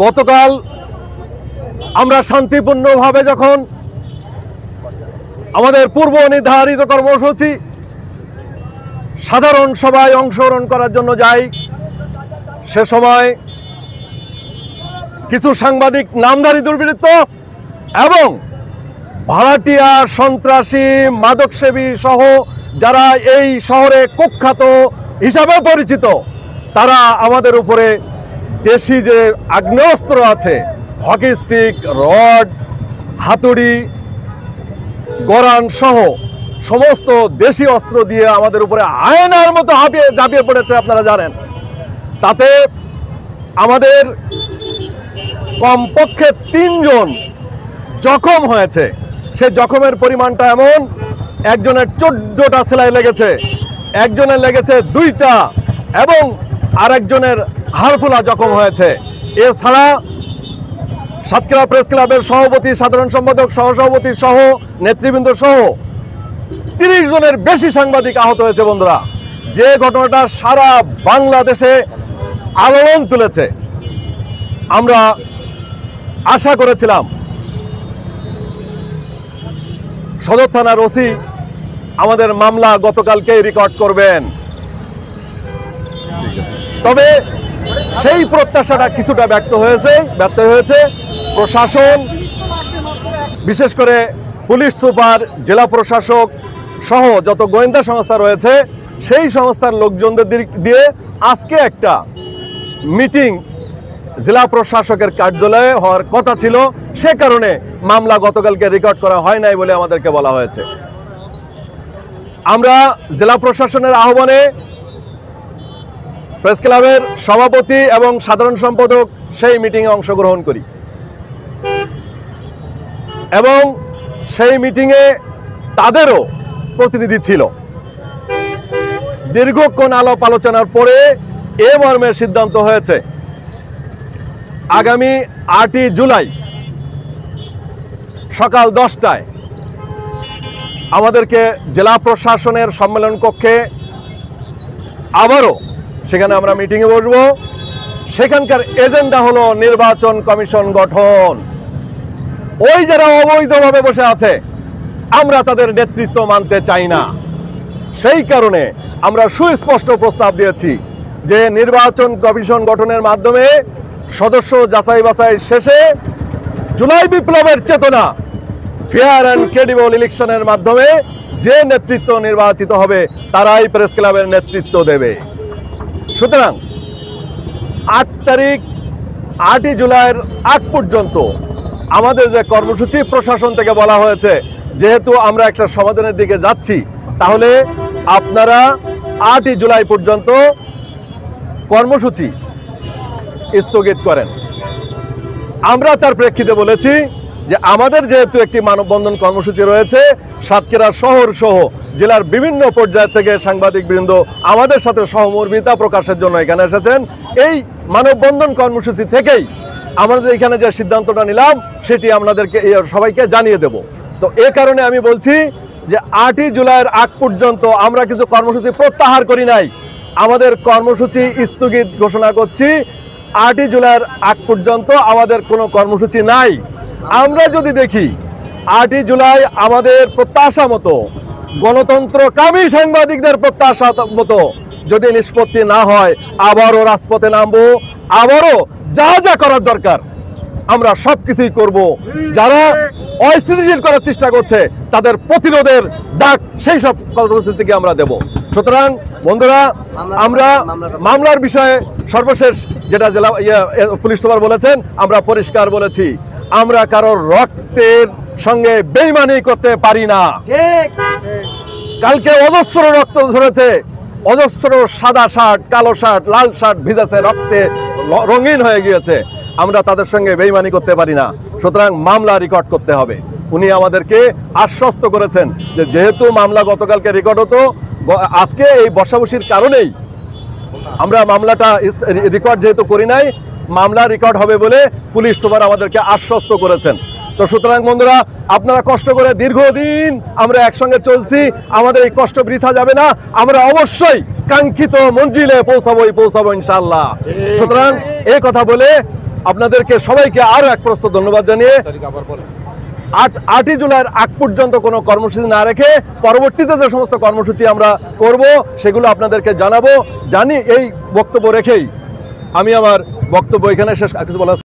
গতকাল আমরা শান্তিপূর্ণভাবে যখন আমাদের পূর্ব নির্ধারিত কর্মসূচি সাধারণ সভায় অংশগ্রহণ করার জন্য যাই, সে সময় কিছু সাংবাদিক নামধারী দুর্বৃত্ত এবং ভাড়াটিয়া, সন্ত্রাসী, মাদকসেবী সহ যারা এই শহরে কুখ্যাত হিসাবে পরিচিত, তারা আমাদের উপরে দেশি যে আগ্নেয়াস্ত্র আছে, হকি স্টিক, রড, হাতুড়ি, গরান সহ সমস্ত দেশি অস্ত্র দিয়ে আমাদের উপরে আয়নার মতো ঝাঁপিয়ে পড়েছে। আপনারা জানেন, তাতে আমাদের কমপক্ষে 3 জন জখম হয়েছে। সে জখমের পরিমাণটা এমন, একজনের 14টা সেলাই লেগেছে, একজনের লেগেছে 2টা এবং আরেকজনের হাড়ফোলা জখম হয়েছে। এছাড়া সাতক্ষীরা প্রেস ক্লাবের সভাপতি, সাধারণ সম্পাদক, সহসভাপতি সহ নেতৃবৃন্দ সহ 30 জনের বেশি সাংবাদিক আহত হয়েছে। বন্ধুরা, যে ঘটনাটা সারা বাংলাদেশে আলোড়ন তুলেছে, আমরা আশা করেছিলাম সদর থানার ওসি আমাদের মামলা গতকালকেই রেকর্ড করবেন, তবে সেই প্রত্যাশাটা কিছুটা ব্যর্থ হয়েছে। প্রশাসন, বিশেষ করে পুলিশ সুপার, জেলা প্রশাসক সহ যত গোয়েন্দা সংস্থা রয়েছে, সেই সংস্থার লোকজনদের দিয়ে আজকে একটা মিটিং জেলা প্রশাসকের কার্যালয়ে হওয়ার কথা ছিল। সে কারণে মামলা গতকালকে রেকর্ড করা হয় নাই বলে আমাদেরকে বলা হয়েছে। আমরা জেলা প্রশাসনের আহ্বানে প্রেস ক্লাবের সভাপতি এবং সাধারণ সম্পাদক সেই মিটিংয়ে অংশগ্রহণ করি এবং সেই মিটিংয়ে তাদেরও প্রতিনিধি ছিল। দীর্ঘক্ষণ আলাপ আলোচনার পরে এ মর্মের সিদ্ধান্ত হয়েছে, আগামী 8ই জুলাই সকাল 10টায় আমাদেরকে জেলা প্রশাসনের সম্মেলন কক্ষে আবারও সেখানে আমরা মিটিংয়ে বসবো। সেখানকার এজেন্ডা হলো নির্বাচন কমিশন গঠন। ওই যারা অবৈধভাবে বসে আছে, আমরা তাদের নেতৃত্ব মানতে চাই না। সেই কারণে আমরা সুস্পষ্ট প্রস্তাব দিয়েছি যে নির্বাচন কমিশন গঠনের মাধ্যমে সদস্য যাচাই বাছাই শেষে জুলাই বিপ্লবের চেতনা, ফেয়ার অ্যান্ড ক্রেডিবল ইলেকশনের মাধ্যমে যে নেতৃত্ব নির্বাচিত হবে তারাই প্রেস ক্লাবের নেতৃত্ব দেবে। সুতরাং 8ই জুলাইয়ের আগ পর্যন্ত আমাদের যে কর্মসূচি প্রশাসন থেকে বলা হয়েছে, যেহেতু আমরা একটা সমাধানের দিকে যাচ্ছি, তাহলে আপনারা 8ই জুলাই পর্যন্ত কর্মসূচি স্থগিত করেন। আমরা তার প্রেক্ষিতে বলেছি যে আমাদের যেহেতু একটি মানববন্ধন কর্মসূচি রয়েছে, সাতক্ষীরা শহর সহ জেলার বিভিন্ন পর্যায় থেকে সাংবাদিকবৃন্দ আমাদের সাথে সহমর্মিতা প্রকাশের জন্য এখানে এসেছেন। এই মানববন্ধন কর্মসূচি থেকেই আমাদের এখানে যে সিদ্ধান্তটা নিলাম সেটি আপনাদেরকে সবাইকে জানিয়ে দেব। তো এ কারণে আমি বলছি যে 8ই জুলাইয়ের আগ পর্যন্ত আমরা কিছু কর্মসূচি প্রত্যাহার করি নাই, আমাদের কর্মসূচি স্থগিত ঘোষণা করছি। 8ই জুলাইয়ের আগ পর্যন্ত আমাদের কোনো কর্মসূচি নাই। আমরা যদি দেখি 8ই জুলাই আমাদের প্রত্যাশা মতো, গণতন্ত্রকামী সাংবাদিকদের প্রত্যাশা মতো যদি নিষ্পত্তি না হয়, আবারও রাজপথে নামবো, আবারও যা যা করার দরকার আমরা সবকিছুই করব। যারা অস্থিতিশীল করার চেষ্টা করছে তাদের প্রতিরোধের ডাক সেই সব কর্মসূচি থেকে আমরা দেব। সুতরাং বন্ধুরা, আমরা মামলার বিষয়ে সর্বশেষ যেটা জেলা পুলিশ সুপার বলেছেন, আমরা পরিষ্কার বলেছি, আমরা কারোর রক্তের সঙ্গে বেইমানি করতে পারি না। কালকে অজস্র রক্ত ঝরেছে, অজস্র সাদা শার্ট, কালো শার্ট, লাল শার্ট ভিজেছে, রক্তে রঙিন হয়ে গিয়েছে। আমরা তাদের সঙ্গে বেইমানি করতে পারি না। সুতরাং মামলা রেকর্ড করতে হবে। উনি আমাদেরকে আশ্বস্ত করেছেন যে যেহেতু মামলা গতকালকে রেকর্ড হতো, আজকে এই বসাবসির কারণেই আমরা মামলাটা রেকর্ড যেহেতু করি নাই, মামলা রেকর্ড হবে বলে পুলিশ সুপার আমাদেরকে আশ্বস্ত করেছেন। তো সুতরাং বন্ধুরা, আপনারা কষ্ট করে দীর্ঘদিন আমরা একসঙ্গে চলছি, আমাদের এই কষ্ট বৃথা যাবে না। আমরা অবশ্যই কাঙ্ক্ষিত মঞ্জিলে পৌঁছাবো ইনশাআল্লাহ। সুতরাং এই কথা বলে আপনাদেরকে সবাইকে আরো এক প্রস্ত ধন্যবাদ জানিয়ে 8ই জুলাইয়ের আগ পর্যন্ত কোনো কর্মসূচি না রেখে পরবর্তীতে যে সমস্ত কর্মসূচি আমরা করব সেগুলো আপনাদেরকে জানাবো। জানি এই বক্তব্য রেখেই আমি আমার বক্তব্য এখানে শেষ। কিছু বলা